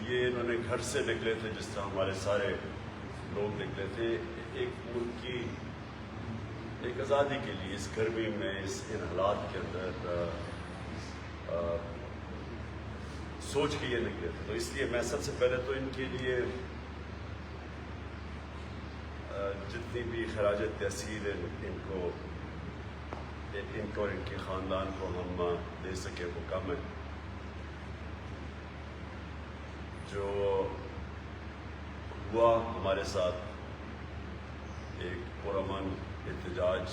یہ انہوں نے گھر سے نکلے تھے جس طرح ہمارے سارے لوگ نکلے تھے ایک ملک کی ایک آزادی کے لیے، اس گرمی میں، ان حالات کے اندر سوچ کے یہ نکلے تھے. تو اس لیے میں سب سے پہلے تو ان کے لیے جتنی بھی خراج تحسین ان کو اور ان کے خاندان کو ہم دے سکے وہ کم ہے. جو ہوا ہمارے ساتھ ایک پرامن احتجاج،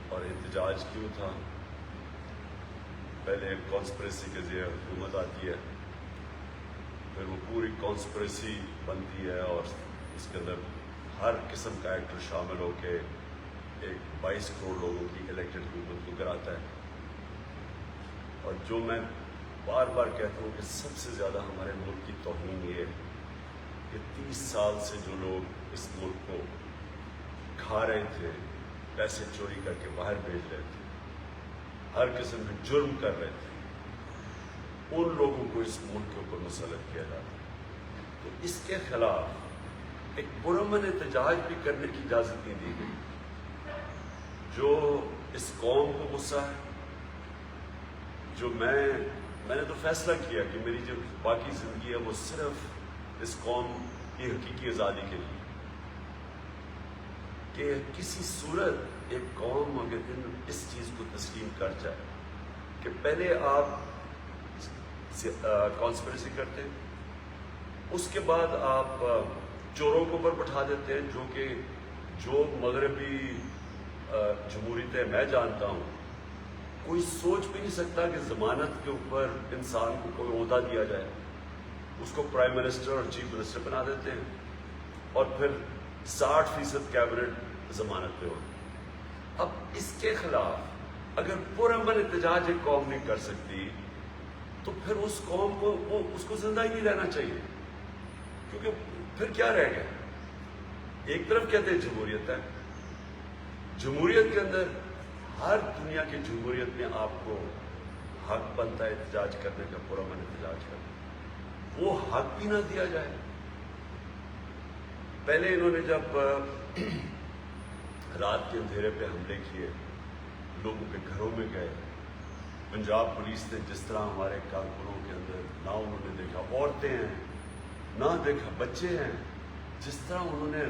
اور احتجاج کیوں تھا؟ پہلے ایک کانسپریسی کے ذریعے حکومت آتی ہے، پھر وہ پوری کانسپریسی بنتی ہے اور اس کے اندر ہر قسم کا ایکٹر شامل ہو کے ایک 22 کروڑ لوگوں کی الیکٹڈ حکومت کو کراتا ہے. اور جو میں بار بار کہتا ہوں کہ سب سے زیادہ ہمارے ملک کی توہین یہ ہے کہ 30 سال سے جو لوگ اس ملک کو کھا رہے تھے، پیسے چوری کر کے باہر بھیج رہے تھے، ہر قسم کے جرم کر رہے تھے، ان لوگوں کو اس ملک کے اوپر مسلط کیا جاتا ہے. تو اس کے خلاف ایک پرامن احتجاج بھی کرنے کی اجازت نہیں دی گئی. جو اس قوم کو غصہ ہے، جو میں نے تو فیصلہ کیا کہ میری جو باقی زندگی ہے وہ صرف اس قوم کی حقیقی آزادی کے لیے، کہ کسی صورت ایک قوم اگر اس چیز کو تسلیم کر جائے کہ پہلے آپ کانسپریسی کرتے ہیں، اس کے بعد آپ چوروں کو اوپر بٹھا دیتے ہیں، جو مغربی جمہوریت ہے میں جانتا ہوں، کوئی سوچ بھی نہیں سکتا کہ ضمانت کے اوپر انسان کو کوئی عہدہ دیا جائے، اس کو پرائم منسٹر اور چیف منسٹر بنا دیتے ہیں، اور پھر 60% کیبنٹ ضمانت پہ ہو. اب اس کے خلاف اگر پرامن احتجاج ایک قوم نہیں کر سکتی تو پھر اس قوم کو اس کو زندہ ہی نہیں رہنا چاہیے، کیونکہ پھر کیا رہ گیا؟ ایک طرف کہتے ہیں جمہوریت ہے، جمہوریت کے اندر ہر دنیا کی جمہوریت میں آپ کو حق بنتا ہے احتجاج کرنے کا، پرامن احتجاج کرنے، وہ حق بھی نہ دیا جائے. پہلے انہوں نے جب رات کے اندھیرے پہ حملے کیے، لوگوں کے گھروں میں گئے، پنجاب پولیس نے جس طرح ہمارے کارکنوں کے اندر نہ انہوں نے دیکھا عورتیں ہیں، نہ دیکھا بچے ہیں، جس طرح انہوں نے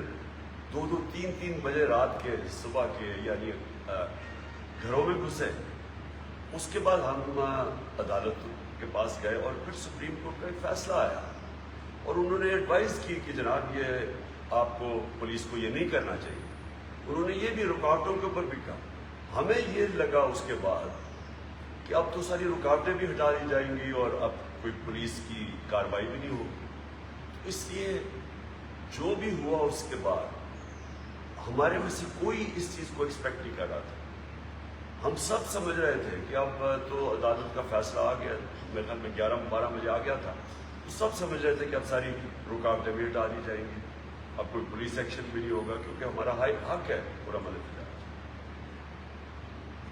2-2 3-3 بجے رات کے صبح کے یعنی گھروں میں گھسے. اس کے بعد ہم عدالت کے پاس گئے اور پھر سپریم کورٹ کا ایک فیصلہ آیا اور انہوں نے ایڈوائز کی کہ جناب یہ آپ کو پولیس کو یہ نہیں کرنا چاہیے. انہوں نے یہ بھی رکاوٹوں کے اوپر بھی کہا. ہمیں یہ لگا اس کے بعد کہ اب تو ساری رکاوٹیں بھی ہٹا دی جائیں گی اور اب کوئی پولیس کی کارروائی بھی نہیں ہوگی. اس لیے جو بھی ہوا اس کے بعد ہمارے میں سے کوئی اس چیز کو ایکسپیکٹ نہیں کر رہا تھا. ہم سب سمجھ رہے تھے کہ اب تو عدالت کا فیصلہ آ گیا، میرے خیال میں 11-12 بجے آ گیا تھا، تو سب سمجھ رہے تھے کہ اب ساری رکاوٹیں بھی ہٹا دی جائیں گی، اب کوئی پولیس ایکشن بھی نہیں ہوگا کیونکہ ہمارا حق ہے پرامن احتجاج.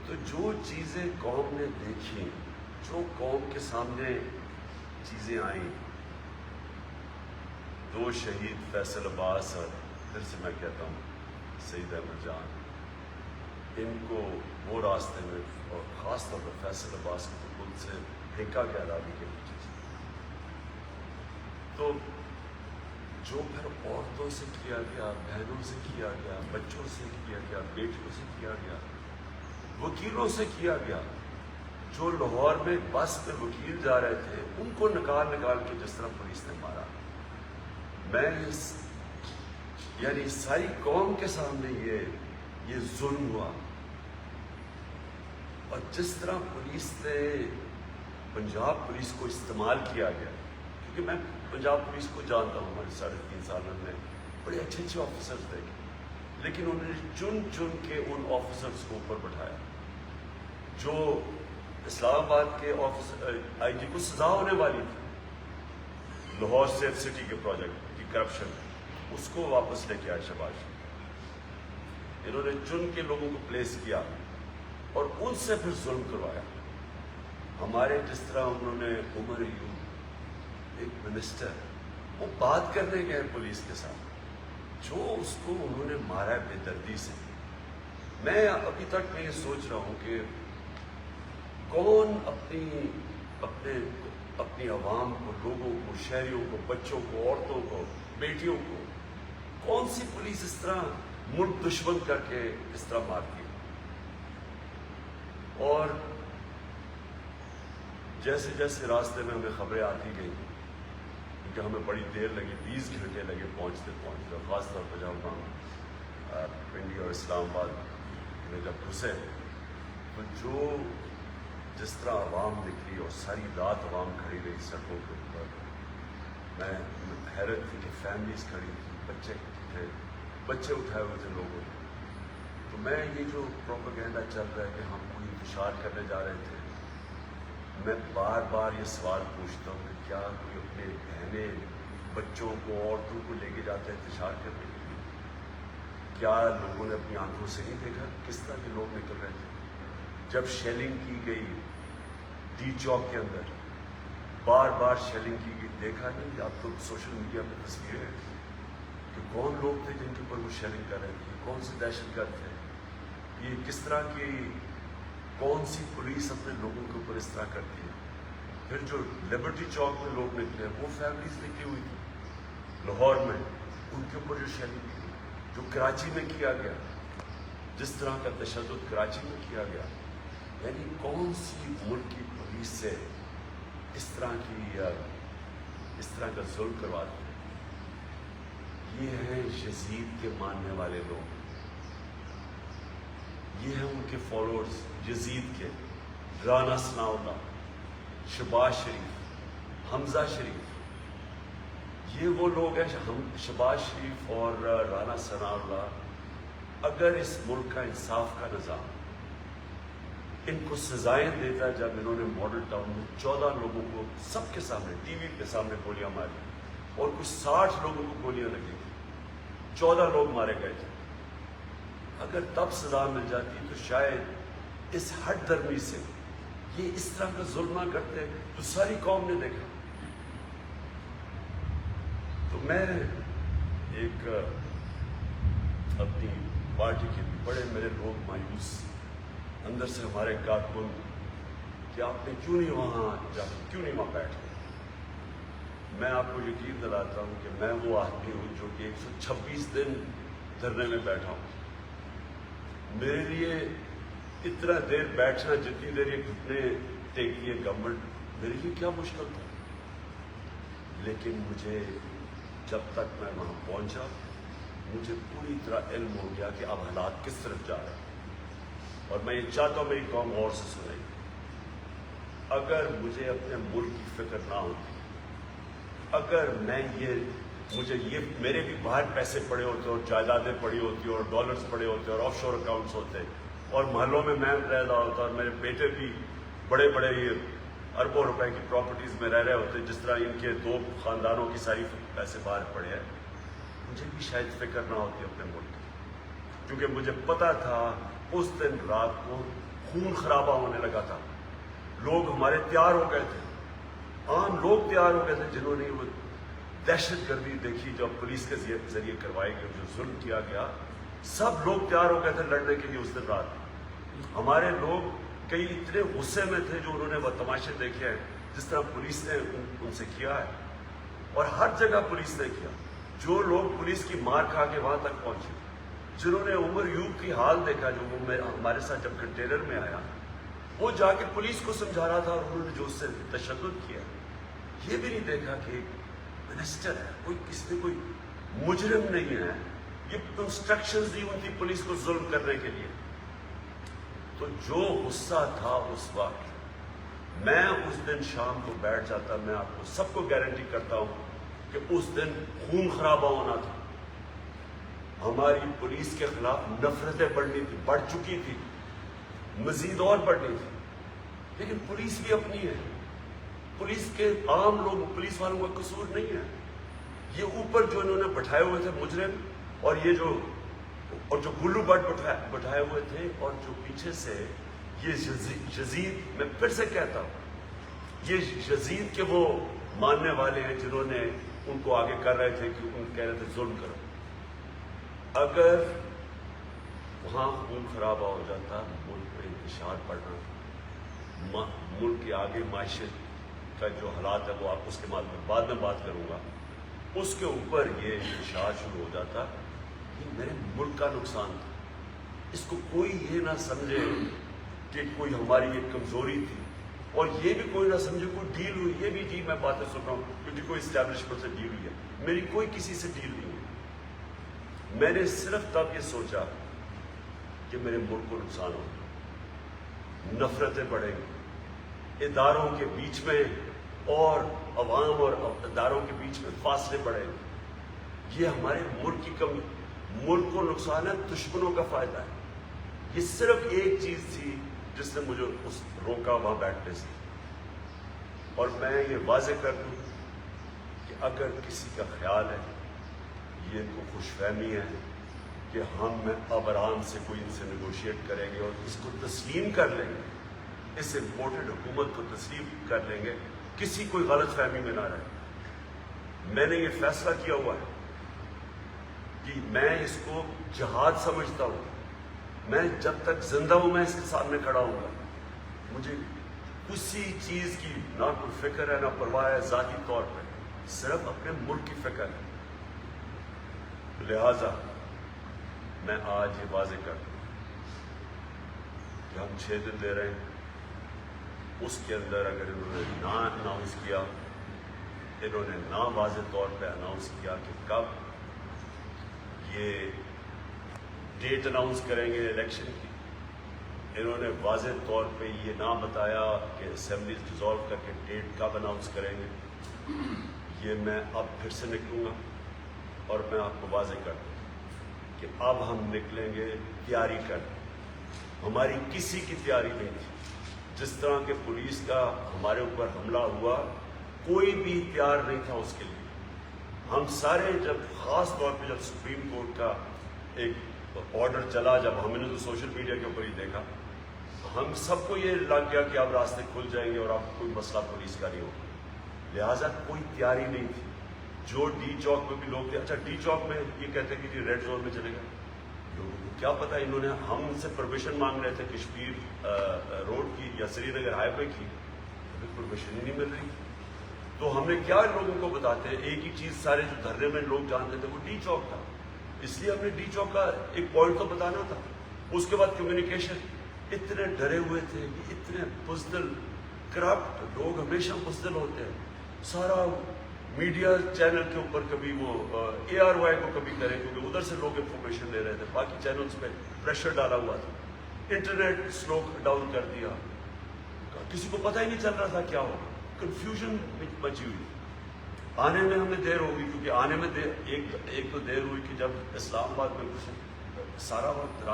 تو جو چیزیں قوم نے دیکھی، جو قوم کے سامنے چیزیں آئیں، 2 شہید فیصل عباس اور پھر سے میں کہتا ہوں سعید احمد جان، ان کو وہ راستے میں اور خاص طور پر فیصل عباس کو خود سے پھینکا گیا راوی کے نیچے سے. تو جو پھر عورتوں سے کیا گیا، بہنوں سے کیا گیا، بچوں سے کیا گیا، بیٹیوں سے کیا گیا، وکیلوں سے کیا گیا، جو لاہور میں بس پہ وکیل جا رہے تھے ان کو نکال کے جس طرح پولیس نے مارا، میں یعنی ساری قوم کے سامنے یہ ظلم ہوا. اور جس طرح پولیس نے پنجاب پولیس کو استعمال کیا گیا، کیونکہ میں پنجاب پولیس کو جانتا ہوں، ہمارے 3.5 سال میں بڑے اچھے آفیسرز تھے، لیکن انہوں نے چن کے ان آفیسرز کو اوپر بٹھایا. جو اسلام آباد کے آئی جی کو سزا ہونے والی تھی لاہور سیف سٹی کے پروجیکٹ کی کرپشن، اس کو واپس لے کے آئے شہباز. انہوں نے چن کے لوگوں کو پلیس کیا اور ان سے پھر ظلم کروایا. ہمارے جس طرح انہوں نے عمر ایوب ایک منسٹر وہ بات کرنے گئے پولیس کے ساتھ، جو اس کو انہوں نے مارا ہے بے دردی سے. میں ابھی تک میں یہ سوچ رہا ہوں کہ کون اپنی عوام کو، لوگوں کو، شہریوں کو، بچوں کو، عورتوں کو، بیٹیوں کو، کون سی پولیس اس طرح ملک دشمن کر کے اس طرح مارتی ہے. اور جیسے جیسے راستے میں ہمیں خبریں آتی گئیں، کیونکہ ہمیں بڑی دیر لگی، 20 گھنٹے لگے پہنچتے، خاص طور پر جب ہم پنڈی اور اسلام آباد میں جب گھسے تو جس طرح عوام نکلی اور ساری رات عوام کھڑی رہی سڑکوں کے اوپر، میں حیرت تھی کہ فیملیز کھڑی تھی، بچے تھے، بچے اٹھائے ہوئے تھے لوگوں نے. تو میں یہ جو پروپیگنڈا چل رہا ہے کہ ہم کوئی انتشار کرنے جا رہے تھے، میں بار بار یہ سوال پوچھتا ہوں کہ کیا کوئی اپنے بہنیں، بچوں کو، عورتوں کو لے کے جاتے ہیں انتشار کرنے کے لیے؟ کیا لوگوں نے اپنی آنکھوں سے نہیں دیکھا کس طرح کے لوگ نکل رہے تھے؟ جب شیلنگ کی گئی ڈی چوک کے اندر، بار بار شیلنگ کی گئی، دیکھا نہیں؟ آپ تو سوشل میڈیا پہ تصویریں ہیں کہ کون لوگ تھے جن کے اوپر وہ شیلنگ کر رہے تھے، کون سے دہشت گرد تھے، یہ کس طرح کی، کون سی پولیس اپنے لوگوں کے اوپر اس طرح کرتی ہے. پھر جو لبرٹی چوک میں لوگ نکلے وہ فیملیز نکلی ہوئی تھی لاہور میں، ان کے اوپر جو شیلنگ کی گئی، جو کراچی میں کیا گیا، جس طرح کا تشدد کراچی میں کیا گیا، یعنی کون سی ملک کی پولیس سے اس طرح کا ظلم کرواتے ہیں. یہ ہیں یزید کے ماننے والے لوگ، یہ ہیں ان کے فالوورز یزید کے، رانا ثناء اللہ، شہباز شریف، حمزہ شریف. یہ وہ لوگ ہیں، شہباز شریف اور رانا ثناء اللہ. اگر اس ملک کا انصاف کا نظام ان کو سزائیں دیتا، جب انہوں نے ماڈل ٹاؤن میں 14 لوگوں کو سب کے سامنے، ٹی وی کے سامنے گولیاں ماری اور کچھ 60 لوگوں کو گولیاں لگی تھی، 14 لوگ مارے گئے تھے، اگر تب سزا مل جاتی تو شاید اس ہٹ درمی سے یہ اس طرح کا ظلم نہ کرتے تو ساری قوم نے دیکھا. تو میں ایک اپنی پارٹی کے بڑے میرے لوگ مایوس اندر سے، ہمارے کارکن، کہ آپ نے کیوں نہیں وہاں جا کے، کیوں نہیں وہاں بیٹھے. میں آپ کو یقین دلاتا ہوں کہ میں وہ آدمی ہوں جو کہ 126 دن دھرنے میں بیٹھا ہوں. میرے لیے اتنا دیر بیٹھنا، جتنی دیر یہ گھٹنے ٹیکتی ہے گورنمنٹ، میرے لیے کیا مشکل تھا. لیکن مجھے جب تک میں وہاں پہنچا، مجھے پوری طرح علم ہو گیا کہ اب حالات کس طرف جا رہے ہیں. اور میں یہ چاہتا ہوں میری قوم غور سے سنے، اگر مجھے اپنے ملک کی فکر نہ ہوتی، اگر مجھے میرے بھی باہر پیسے پڑے ہوتے اور جائیدادیں پڑی ہوتی اور ڈالرز پڑے ہوتے اور آف شور اکاؤنٹس ہوتے اور محلوں میں رہ رہا ہوتا اور میرے بیٹے بھی بڑے بڑے اربوں روپے کی پراپرٹیز میں رہ رہے ہوتے، جس طرح ان کے 2 خاندانوں کی ساری پیسے باہر پڑے ہیں، مجھے بھی شاید فکر نہ ہوتی اپنے ملک کی. کیونکہ مجھے پتا تھا اس دن رات کو خون خرابہ ہونے لگا تھا. لوگ ہمارے تیار ہو گئے تھے، عام لوگ تیار ہو گئے تھے، جنہوں نے وہ دہشت گردی دیکھی جو پولیس کے ذریعے کروائی گئی، جو ظلم کیا گیا، سب لوگ تیار ہو گئے تھے لڑنے کے لیے. اس دن رات ہمارے لوگ کئی اتنے غصے میں تھے جو انہوں نے وہ تماشے دیکھے ہیں جس طرح پولیس نے ان سے کیا ہے، اور ہر جگہ پولیس نے کیا. جو لوگ پولیس کی مار کھا کے وہاں تک پہنچے، جنہوں نے عمر یوب کی حال دیکھا، جو وہ ہمارے ساتھ جب کنٹینر میں آیا، وہ جا کے پولیس کو سمجھا رہا تھا اور انہوں نے جو اس سے تشدد کیا، یہ بھی نہیں دیکھا کہ منسٹر ہے، کسی نے کوئی مجرم نہیں ہے، یہ انسٹرکشنز دی ہوئی تھی پولیس کو ظلم کرنے کے لیے. تو جو غصہ تھا اس وقت، میں اس دن شام کو بیٹھ جاتا، میں آپ کو سب کو گارنٹی کرتا ہوں کہ اس دن خون خرابہ ہونا تھا. ہماری پولیس کے خلاف نفرتیں بڑھ چکی تھی، مزید اور بڑھنی تھی. لیکن پولیس بھی اپنی ہے، پولیس کے عام لوگ، پولیس والوں کا قصور نہیں ہے. یہ اوپر جو انہوں نے بٹھائے ہوئے تھے مجرم، اور یہ جو گلو بٹ بٹھائے ہوئے تھے، اور جو پیچھے سے یہ یزید، میں پھر سے کہتا ہوں، یہ یزید کے وہ ماننے والے ہیں جنہوں نے ان کو آگے کر رہے تھے کہ ان کہہ رہے تھے ظلم کرو. اگر وہاں خون خرابہ ہو جاتا، ملک میں انتشار پڑنا، ملک کے آگے معیشت کا جو حالات ہے وہ آپ اس کے بعد میں بات کروں گا، اس کے اوپر یہ انتشار شروع ہو جاتا، یہ میرے ملک کا نقصان تھا. اس کو کوئی یہ نہ سمجھے کہ کوئی ہماری ایک کمزوری تھی، اور یہ بھی کوئی نہ سمجھے کوئی ڈیل ہوئی. یہ بھی جی میں باتیں سن رہا ہوں کیونکہ کوئی اسٹیبلشمنٹ سے ڈیل ہوئی ہے، میری کوئی کسی سے ڈیل نہیں ہوئی. میں نے صرف تب یہ سوچا کہ میرے ملک کو نقصان ہوگا، نفرتیں بڑھیں گی، اداروں کے بیچ میں اور عوام اور اداروں کے بیچ میں فاصلے بڑھیں گے. یہ ہمارے ملک کی کمی، ملک کو نقصان ہے، دشمنوں کا فائدہ ہے. یہ صرف ایک چیز تھی جس نے مجھے روکا وہاں بیٹھنے سے. اور میں یہ واضح کر دوں کہ اگر کسی کا خیال ہے، یہ کو خوش فہمی ہے کہ ہم اب آرام سے کوئی ان سے نیگوشیٹ کریں گے اور اس کو تسلیم کر لیں گے، اس امپورٹنٹ حکومت کو تسلیم کر لیں گے، کسی کوئی غلط فہمی میں نہ رہے. میں نے یہ فیصلہ کیا ہوا ہے کہ میں اس کو جہاد سمجھتا ہوں. میں جب تک زندہ ہوں میں اس کے سامنے کھڑا ہوں گا. مجھے کسی چیز کی نہ کوئی فکر ہے نہ پرواہ ہے ذاتی طور پہ، صرف اپنے ملک کی فکر ہے. لہذا میں آج یہ واضح کر دوں کہ ہم 6 دن دے رہے ہیں. اس کے اندر اگر انہوں نے نہ اناؤنس کیا، انہوں نے نہ واضح طور پہ اناؤنس کیا کہ کب یہ ڈیٹ اناؤنس کریں گے الیکشن کی، انہوں نے واضح طور پہ یہ نہ بتایا کہ اسمبلیز ڈیزالو کر کے ڈیٹ کب اناؤنس کریں گے، یہ میں اب پھر سے نکلوں گا اور میں آپ کو واضح کر دوں کہ اب ہم نکلیں گے تیاری کر. ہماری کسی کی تیاری نہیں تھی. جس طرح کے پولیس کا ہمارے اوپر حملہ ہوا، کوئی بھی تیار نہیں تھا اس کے لیے. ہم سارے جب خاص طور پہ جب سپریم کورٹ کا ایک آرڈر چلا، جب ہم نے تو سوشل میڈیا کے اوپر ہی دیکھا، ہم سب کو یہ لگ گیا کہ اب راستے کھل جائیں گے اور اب کوئی مسئلہ پولیس کا نہیں ہوگا. لہٰذا کوئی تیاری نہیں تھی. جو ڈی چوک میں بھی لوگ تھے، اچھا ڈی چوک میں یہ کہتے کہ جی ریڈ زون میں چلے گئے، لوگوں کو کیا پتا. انہوں نے ہم سے پرمیشن مانگ رہے تھے کشمیر روڈ کی یا سری نگر ہائی وے کی، پرمیشن ہی نہیں مل رہی. تو ہم نے کیا لوگوں کو بتاتے ہیں، ایک ہی چیز سارے جو دھرنے میں لوگ جانتے تھے وہ ڈی چوک تھا، اس لیے ہم نے ڈی چوک کا ایک پوائنٹ تو بتانا تھا. اس کے بعد کمیونیکیشن، اتنے ڈرے ہوئے تھے، اتنے بزدل کرپٹ لوگ ہمیشہ بزدل ہوتے ہیں. سارا میڈیا چینل کے اوپر کبھی وہ ARY کو کبھی کریں کیونکہ ادھر سے لوگ انفارمیشن لے رہے تھے، باقی چینلز پہ پریشر ڈالا ہوا تھا، انٹرنیٹ سلو ڈاؤن کر دیا، کسی کو پتہ ہی نہیں چل رہا تھا کیا ہوگا، کنفیوژن مچی ہوئی. آنے میں ہمیں دیر ہوگی کیونکہ آنے میں ایک تو دیر ہوئی کہ جب اسلام آباد میں کچھ سارا وقت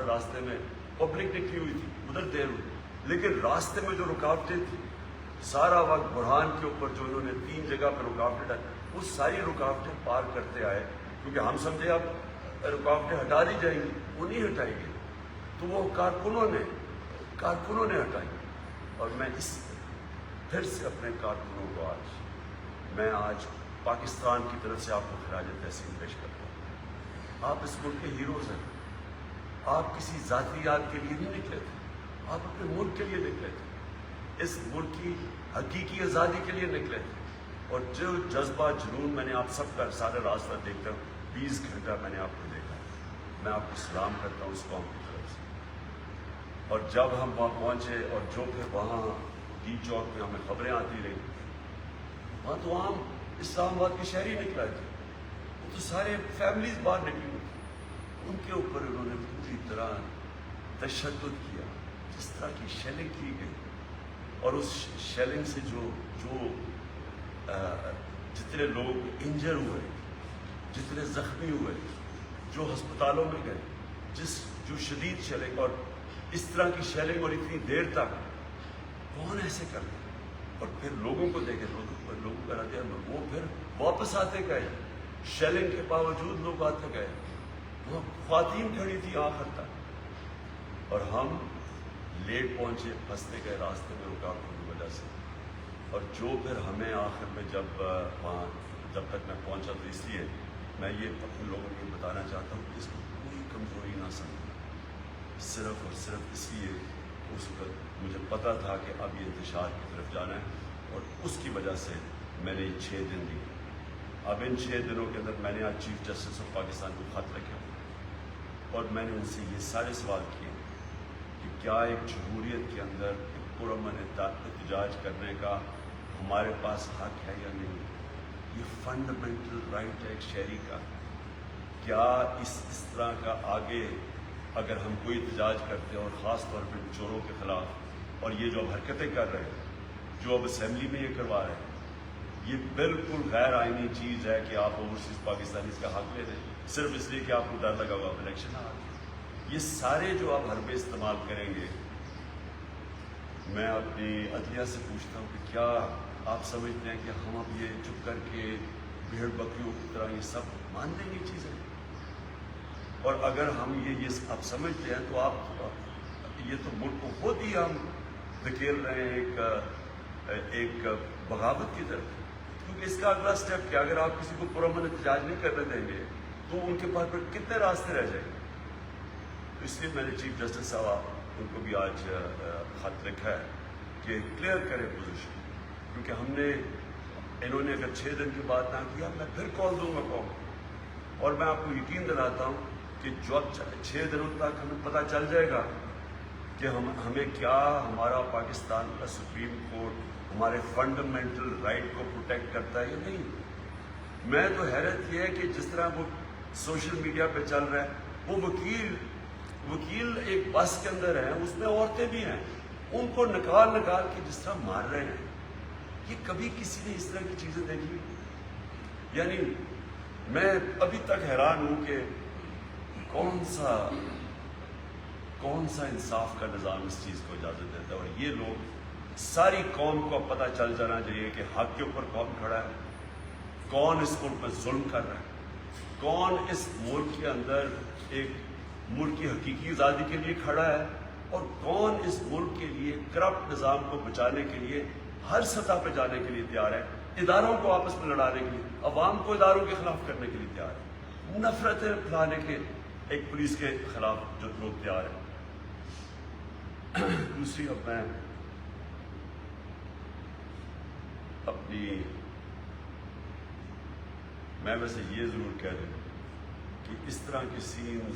راستے میں پبلک نکلی ہوئی تھی، ادھر دیر ہوئی. لیکن راستے میں جو رکاوٹیں تھیں سارا وقت برہان کے اوپر جو انہوں نے 3 جگہ پہ رکاوٹیں ڈالی، وہ ساری رکاوٹیں پار کرتے آئے کیونکہ ہم سمجھے اب رکاوٹیں ہٹا دی جائیں گی، وہ نہیں ہٹائی گئی. تو وہ کارکنوں نے ہٹائی. اور میں پھر سے اپنے کارکنوں کو آج پاکستان کی طرف سے آپ کو خراج تحسین پیش کرتا ہوں. آپ اس ملک کے ہیروز ہیں. آپ کسی ذاتی یاد کے لیے نہیں نکلے تھے، آپ اپنے ملک کے لیے نکلے تھے، اس ملک کی حقیقی آزادی کے لیے نکلے تھے. اور جو جذبہ جنون میں نے آپ سب کا سارا راستہ دیکھا، 20 گھنٹہ میں نے آپ کو دیکھا، میں آپ کو سلام کرتا ہوں اس قوم کی طرف سے. اور جب ہم وہاں پہنچے اور جو پھر وہاں ڈی چوک میں ہمیں خبریں آتی رہی، وہاں تو عام اسلام آباد کے شہری نکلا تھے، وہ تو سارے فیملیز باہر نکلی ہوئی تھی. ان کے اوپر انہوں نے پوری طرح تشدد کیا، جس طرح کی شیلنگ کی گئی، اور اس شیلنگ سے جو جتنے لوگ انجر ہوئے، جتنے زخمی ہوئے، جو ہسپتالوں میں گئے، جو شدید شیلنگ، اور اس طرح کی شیلنگ اور اتنی دیر تک کون ایسے کرتے. اور پھر لوگوں کو دیکھے، لوگوں کا رد عمل، وہ پھر واپس آتے گئے، شیلنگ کے باوجود لوگ آتے گئے. وہ خواتین کھڑی تھی آخر تک، اور ہم لیٹ پہنچے، پھنستے گئے راستے میں رکاوٹوں کی وجہ سے. اور جو پھر ہمیں آخر میں جب تک میں پہنچا تو اس لیے میں یہ اپنے لوگوں کو بتانا چاہتا ہوں کہ اس کو کوئی کمزوری نہ سمجھیں، صرف اور صرف اس لیے اس وقت مجھے پتہ تھا کہ اب یہ انتشار کی طرف جانا ہے، اور اس کی وجہ سے میں نے یہ 6 دن دی۔ اب ان 6 دنوں کے اندر میں نے آج چیف جسٹس آف پاکستان کو خط لکھا اور میں نے ان سے یہ سارے سوال کیے کہ کیا ایک جمہوریت کے اندر پرامن احتجاج کرنے کا ہمارے پاس حق ہے یا نہیں؟ یہ فنڈامنٹل رائٹ ہے ایک شہری کا۔ کیا اس طرح کا آگے اگر ہم کوئی احتجاج کرتے ہیں، اور خاص طور پہ چوروں کے خلاف، اور یہ جو اب حرکتیں کر رہے ہیں، جو اب اسمبلی میں یہ کروا رہے ہیں، یہ بالکل غیر آئینی چیز ہے کہ آپ اوورسیز پاکستانی اس کا حق لے دیں صرف اس لیے کہ آپ کو ڈر لگا ہوا الیکشن آ رہا ہے۔ یہ سارے جو آپ حربے استعمال کریں گے، میں اپنی عدلیہ سے پوچھتا ہوں کہ کیا آپ سمجھتے ہیں کہ ہم اب یہ چپ کر کے بھیڑ بکریوں کی طرح یہ سب مان لیں گے چیزیں؟ اور اگر ہم یہ اب سمجھتے ہیں تو آپ یہ تو ملک کو خود ہی ہم دھکیل رہے ہیں ایک بغاوت کی طرف، کیونکہ اس کا اگلا سٹیپ کیا؟ اگر آپ کسی کو پرامن احتجاج نہیں کرنے دیں گے تو ان کے پاس پھر کتنے راستے رہ جائیں گے؟ تو اس لیے میں نے چیف جسٹس صاحب ان کو بھی آج خط لکھا ہے کہ کلیئر کرے پوزیشن، کیونکہ ہم نے انہوں نے اگر 6 دن کی بات نہ کیا میں پھر کال دوں گا قوم، اور میں آپ کو یقین دلاتا ہوں کہ جو 6 دنوں تک ہمیں پتہ چل جائے گا کہ ہمیں کیا ہمارا پاکستان کا سپریم کورٹ ہمارے فنڈامنٹل رائٹ کو پروٹیکٹ کرتا ہے یا نہیں۔ میں تو حیرت یہ ہے کہ جس طرح وہ سوشل میڈیا پہ چل رہا ہے، وہ وکیل ایک بس کے اندر ہیں، اس میں عورتیں بھی ہیں، ان کو نکال کے جس طرح مار رہے ہیں، یہ کبھی کسی نے اس طرح کی چیزیں دیکھی؟ یعنی میں ابھی تک حیران ہوں کہ کون سا انصاف کا نظام اس چیز کو اجازت دیتا ہے؟ اور یہ لوگ ساری قوم کو پتہ چل جانا چاہیے کہ حق کے اوپر کون کھڑا ہے، کون اس ملک میں ظلم کر رہا ہے، کون اس ملک کے اندر ایک ملک کی حقیقی آزادی کے لیے کھڑا ہے، اور کون اس ملک کے لیے کرپٹ نظام کو بچانے کے لیے ہر سطح پہ جانے کے لیے تیار ہے، اداروں کو آپس میں لڑانے کے لیے، عوام کو اداروں کے خلاف کرنے کے لیے تیار ہے، نفرتیں پھیلانے کے ایک پولیس کے خلاف جو لوگ تیار ہیں۔ دوسری اب میں ویسے یہ ضرور کہہ دوں کہ اس طرح کی سینز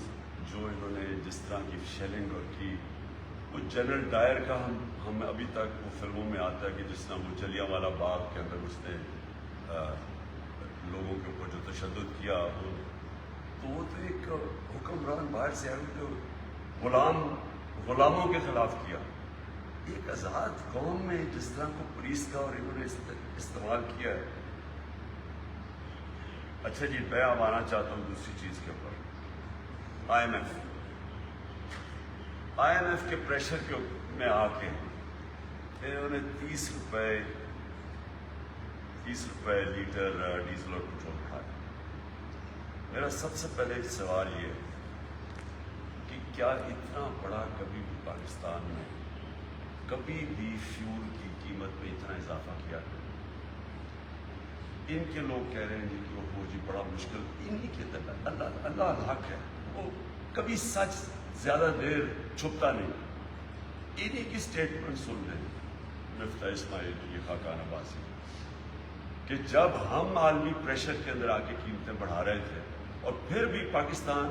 جو انہوں نے جس طرح کی شیلنگ اور کی، وہ جنرل ڈائر کا ہم ابھی تک وہ فلموں میں آتا ہے کہ جس طرح وہ جلیانوالہ باغ کے اندر اس نے لوگوں کے اوپر جو تشدد کیا، تو وہ تو ایک حکمران باہر سے آئے جو غلاموں کے خلاف کیا۔ ایک آزاد قوم میں جس طرح کو پولیس کا اور انہوں نے استعمال کیا ہے۔ اچھا جی، میں اب آنا چاہتا ہوں دوسری چیز کے اوپر، IMF کے پریشر کے میں آ کے انہوں نے 30 روپے لیٹر ڈیزل اور پٹرول کھایا۔ میرا سب سے پہلے ایک سوال یہ ہے کہ کیا اتنا بڑا کبھی بھی پاکستان میں کبھی بھی فیول کی قیمت میں اتنا اضافہ کیا ہے؟ ان کے لوگ کہہ رہے ہیں جی کہ وہ جی بڑا مشکل، انہی کے اندر اللہ حق ہے، وہ کبھی سچ زیادہ دیر چھپتا نہیں۔ انہی کی سٹیٹمنٹ سن لیں مفتاح اسماعیل کی، خاقان عباسی، کہ جب ہم عالمی پریشر کے اندر آ کے قیمتیں بڑھا رہے تھے، اور پھر بھی پاکستان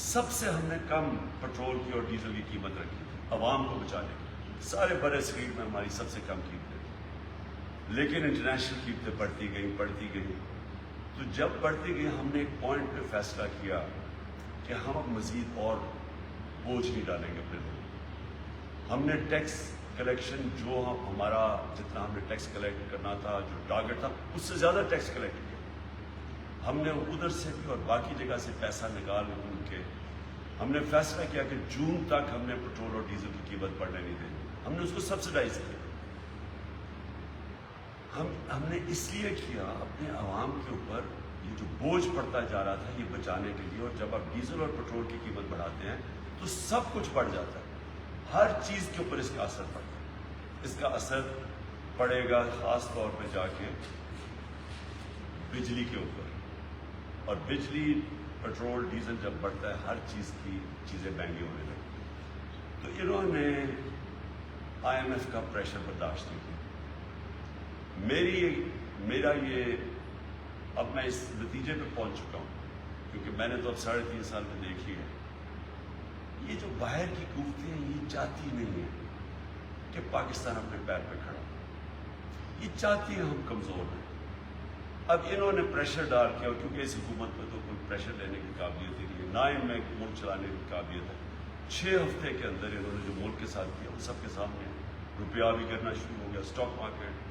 سب سے ہم نے کم پٹرول کی اور ڈیزل کی قیمت رکھی تھی عوام کو بچانے کی، سارے برے صغیر میں ہماری سب سے کم قیمتیں، لیکن انٹرنیشنل قیمتیں بڑھتی گئیں۔ تو جب بڑھتی گئی ہم نے ایک پوائنٹ پہ فیصلہ کیا کہ ہم اب مزید اور بوجھ نہیں ڈالیں گے اپنے لوگوں۔ ہم نے ٹیکس کلیکشن جو ہمارا جتنا ہم نے ٹیکس کلیکٹ کرنا تھا، جو ٹارگٹ تھا، اس سے زیادہ ٹیکس کلیکٹ کیا۔ ہم نے ادھر سے بھی اور باقی جگہ سے پیسہ نکال کے ہم نے فیصلہ کیا کہ جون تک ہم نے پٹرول اور ڈیزل کی قیمت بڑھنے نہیں دینی، ہم نے اس کو سبسڈائز کیا۔ ہم نے اس لیے کیا اپنے عوام کے اوپر یہ جو بوجھ پڑتا جا رہا تھا یہ بچانے کے لیے، اور جب آپ ڈیزل اور پٹرول کی قیمت بڑھاتے ہیں تو سب کچھ بڑھ جاتا ہے، ہر چیز کے اوپر اس کا اثر پڑتا ہے۔ اس کا اثر پڑے گا خاص طور پہ جا کے بجلی کے اوپر. اور بجلی، پیٹرول، ڈیزل جب بڑھتا ہے ہر چیز کی چیزیں مہنگی ہونے لگتی. تو انہوں نے IMF کا پریشر برداشت نہیں کیا. میرا یہ اب میں اس نتیجے پہ پہنچ چکا ہوں کیونکہ میں نے تو اب 3.5 سال میں دیکھی ہے. یہ جو باہر کی قوتیں ہیں یہ چاہتی نہیں ہے کہ پاکستان اپنے پیر پہ کھڑا ہو. یہ چاہتی ہے ہم کمزور ہیں. اب انہوں نے پریشر ڈال کے، اور کیونکہ اس حکومت میں تو کوئی پریشر لینے کی قابلیت ہی نہیں ہے، نہ ان میں ملک چلانے کی قابلیت ہے. 6 ہفتے کے اندر انہوں نے جو ملک کے ساتھ کیا وہ سب کے سامنے ہے. روپیہ بھی کرنا شروع ہو گیا، اسٹاک مارکیٹ،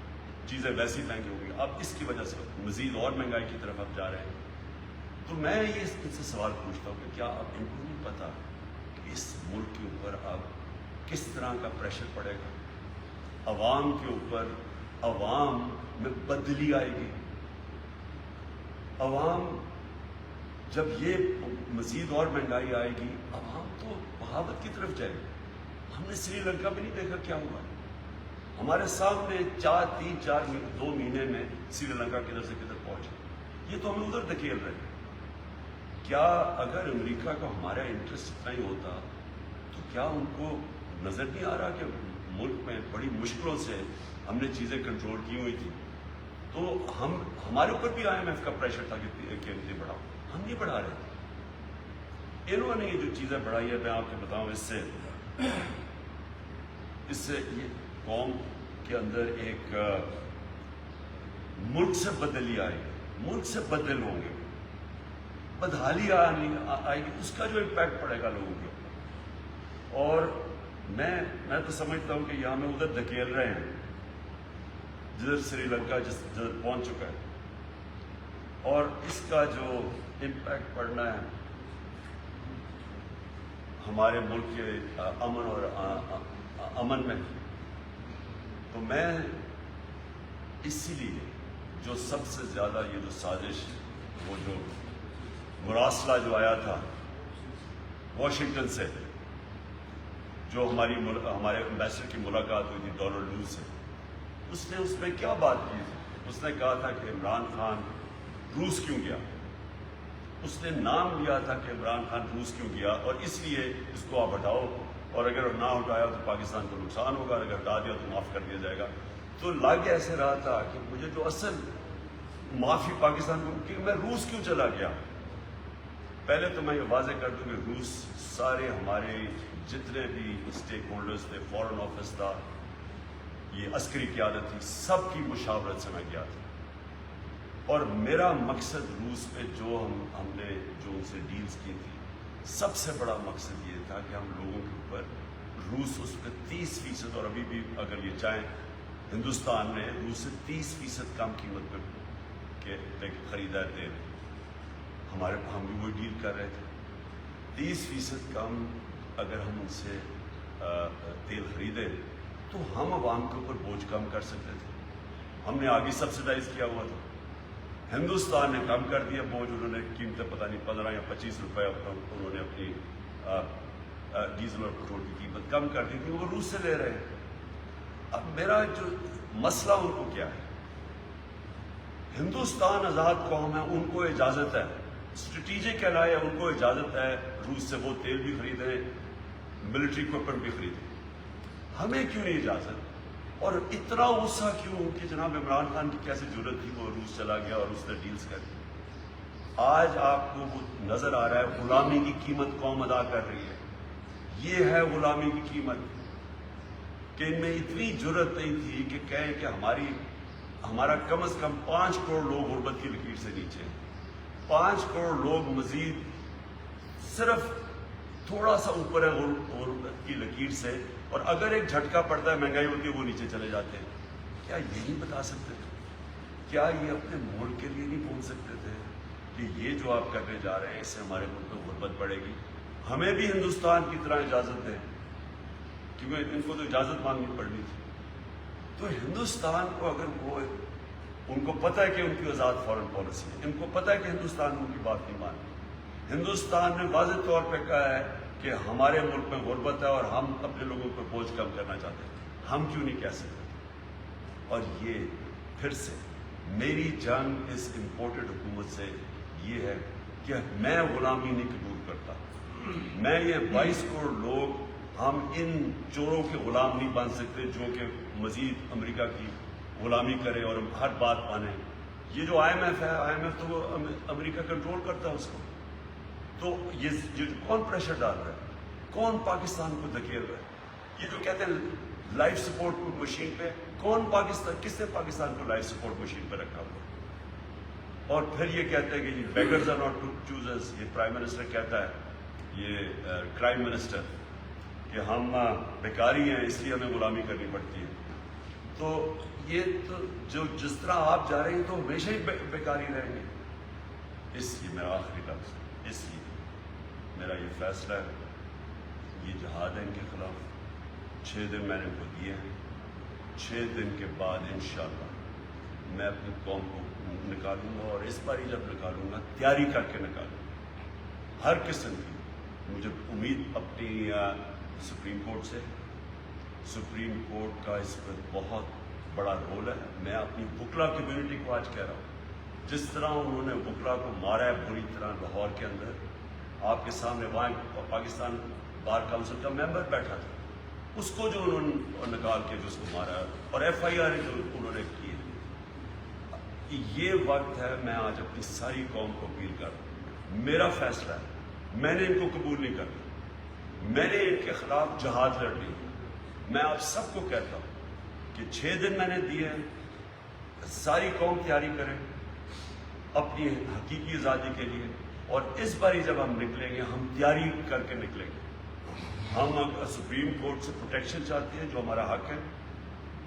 چیزیں ویسی مہنگی ہو گئی. اب اس کی وجہ سے مزید اور مہنگائی کی طرف اب جا رہے ہیں. تو میں یہ ان سے سوال پوچھتا ہوں کہ کیا اب ان کو نہیں پتا کہ اس ملک کے اوپر اب کس طرح کا پریشر پڑے گا؟ عوام کے اوپر، عوام میں بدلی آئے گی. عوام جب یہ مزید اور مہنگائی آئے گی، عوام تو بغاوت کی طرف جائے گی. ہم نے سری لنکا میں نہیں دیکھا کیا ہوا. ہمارے سامنے 2 مہینے میں سری لنکا کدھر سے کدھر پہنچے. یہ تو ہمیں ادھر دھکیل رہے ہیں. کیا اگر امریکہ کو ہمارا انٹرسٹ اتنا ہی ہوتا تو کیا ان کو نظر نہیں آ رہا کہ ملک میں بڑی مشکلوں سے ہم نے چیزیں کنٹرول کی ہوئی تھی؟ تو ہمارے اوپر بھی IMF کا پریشر تھا کہ قیمتیں بڑھاؤ. ہم نہیں بڑھا رہے تھے. انہوں نے یہ جو چیزیں بڑھائی ہے، میں آپ کو بتاؤں، اس سے یہ قوم کے اندر ایک ملک سے بدلی آئے گی، ملک سے بدل ہوں گے، بدحالی آئے گی. اس کا جو امپیکٹ پڑے گا لوگوں کے اوپر. اور میں تو سمجھتا ہوں کہ یہ ہمیں ادھر دھکیل رہے ہیں جدھر سری لنکا جدھر پہنچ چکا ہے. اور اس کا جو امپیکٹ پڑنا ہے ہمارے ملک کے امن میں. تو میں اسی لیے جو سب سے زیادہ یہ جو سازش، وہ جو مراسلہ جو آیا تھا واشنگٹن سے، جو ہمارے امبیسڈر کی ملاقات ہوئی تھی ڈونلڈ لو سے، اس نے اس میں کیا بات کی تھی؟ اس نے کہا تھا کہ عمران خان روس کیوں گیا. اس نے نام لیا تھا کہ عمران خان روس کیوں گیا، اور اس لیے اس کو آپ ہٹاؤ، اور اگر نہ ہٹایا تو پاکستان کو نقصان ہوگا، اگر ہٹا دیا تو معاف کر دیا جائے گا. تو لگ ایسے رہا تھا کہ مجھے جو اصل معافی پاکستان کو، کہ میں روس کیوں چلا گیا. پہلے تو میں یہ واضح کر دوں کہ روس سارے ہمارے جتنے بھی اسٹیک ہولڈرز تھے، فارن آفس تھا، یہ عسکری قیادت تھی، سب کی مشاورت سے میں گیا تھا. اور میرا مقصد روس پہ جو ہم نے جو ان سے ڈیلز کی تھی، سب سے بڑا مقصد یہ تھا کہ ہم لوگوں کے اوپر روس اس پہ 30%، اور ابھی بھی اگر یہ چاہیں ہندوستان نے روس سے 30% کم قیمت پہ خریدا ہے تیل. ہم بھی وہی ڈیل کر رہے تھے. 30% کم اگر ہم ان سے تیل خریدے تو ہم عوام کے اوپر بوجھ کم کر سکتے تھے. ہم نے آگے سبسڈائز کیا ہوا تھا. ہندوستان نے کم کر دیا بوجھ. انہوں نے قیمتیں پتہ نہیں 15 یا 25 روپے انہوں نے اپنی ڈیزل اور پیٹرول کی قیمت کم کر دی تھی. وہ روس سے لے رہے ہیں. اب میرا جو مسئلہ ان کو کیا ہے، ہندوستان آزاد قوم ہے، ان کو اجازت ہے اسٹریٹجک ایلائے، ان کو اجازت ہے روس سے وہ تیل بھی خریدیں، ملٹری اکوپمنٹ بھی خریدیں. ہمیں کیوں نہیں اجازت؟ اور اتنا غصہ کیوں کہ جناب عمران خان کی کیسے ضرورت تھی، وہ روس چلا گیا اور اس نے ڈیلز کر دی. آج آپ کو وہ نظر آ رہا ہے غلامی کی قیمت قوم ادا کر رہی ہے. یہ ہے غلامی کی قیمت کہ ان میں اتنی جرأت نہیں تھی کہ کہیں کہ ہمارا کم از کم 5 کروڑ لوگ غربت کی لکیر سے نیچے ہیں. 5 کروڑ لوگ مزید صرف تھوڑا سا اوپر ہے غربت کی لکیر سے، اور اگر ایک جھٹکا پڑتا ہے مہنگائی ہوتی ہے وہ نیچے چلے جاتے ہیں. کیا یہ نہیں بتا سکتے تھے؟ کیا یہ اپنے ملک کے لیے نہیں بول سکتے تھے کہ یہ جو آپ کرنے جا رہے ہیں اس سے ہمارے ملک میں غربت بڑھے گی؟ ہمیں بھی ہندوستان کی طرح اجازت دیں، کیونکہ ان کو تو اجازت مانگنی پڑنی تھی. تو ہندوستان کو اگر ان کو پتہ ہے کہ ان کی آزاد فارن پالیسی ہے، ان کو پتہ ہے کہ ہندوستان ان کی بات نہیں مانتی. ہندوستان نے واضح طور پہ کہا ہے کہ ہمارے ملک میں غربت ہے اور ہم اپنے لوگوں پر بوجھ کم کرنا چاہتے ہیں. ہم کیوں نہیں کہہ سکتے؟ اور یہ پھر سے میری جنگ اس امپورٹڈ حکومت سے یہ ہے کہ میں غلامی نہیں قبول کرتا. میں یہ 22 کروڑ لوگ ہم ان چوروں کے غلام نہیں بن سکتے جو کہ مزید امریکہ کی غلامی کرے اور ہر بات مانے. یہ جو IMF ہے, IMF تو وہ امریکہ کنٹرول کرتا ہے اس کو. تو یہ کون پریشر ڈال رہا ہے, کون پاکستان کو دھکیل رہا ہے؟ یہ جو کہتے ہیں لائف سپورٹ مشین پہ, کون پاکستان, کس نے پاکستان کو لائف سپورٹ مشین پہ رکھا ہوا؟ اور پھر یہ کہتے ہیں کہ بیگرز آر ناٹ چوزرز. یہ پرائم منسٹر کہتا ہے, یہ کرائم منسٹر, کہ ہم بیکاری ہیں اس لیے ہمیں غلامی کرنی پڑتی ہے. تو یہ تو جو جس طرح آپ جا رہے ہیں تو ہمیشہ ہی بیکاری رہیں گے. اس لیے میرا آخری لفظ, اس لیے میرا یہ فیصلہ ہے, یہ جہاد ہے ان کے خلاف. 6 دن میں نے ان کو دیے ہیں. 6 دن کے بعد انشاءاللہ میں اپنی قوم کو نکالوں گا, اور اس بار ہی جب نکالوں گا تیاری کر کے نکالوں گا ہر قسم کی. مجھے امید اپنی سپریم کورٹ سے, سپریم کورٹ کا اس پر بہت بڑا رول ہے. میں اپنی وکلا کمیونٹی کو آج کہہ رہا ہوں, جس طرح انہوں نے وکلا کو مارا ہے بری طرح لاہور کے اندر, آپ کے سامنے وہاں پاکستان بار کونسل کا ممبر بیٹھا تھا, اس کو جو انہوں نے نکال کے جو اس کو مارا, اور FIR جو انہوں نے کی. یہ وقت ہے, میں آج اپنی ساری قوم کو اپیل کر رہا ہوں. میرا فیصلہ ہے, میں نے ان کو قبول نہیں کرنا, میں نے ان کے خلاف جہاد لڑنی. میں آپ سب کو کہتا ہوں کہ 6 دن میں نے دیے ہیں, ساری قوم تیاری کرے اپنی حقیقی آزادی کے لیے. اور اس باری جب ہم نکلیں گے, ہم تیاری کر کے نکلیں گے. ہم سپریم کورٹ سے پروٹیکشن چاہتے ہیں جو ہمارا حق ہے,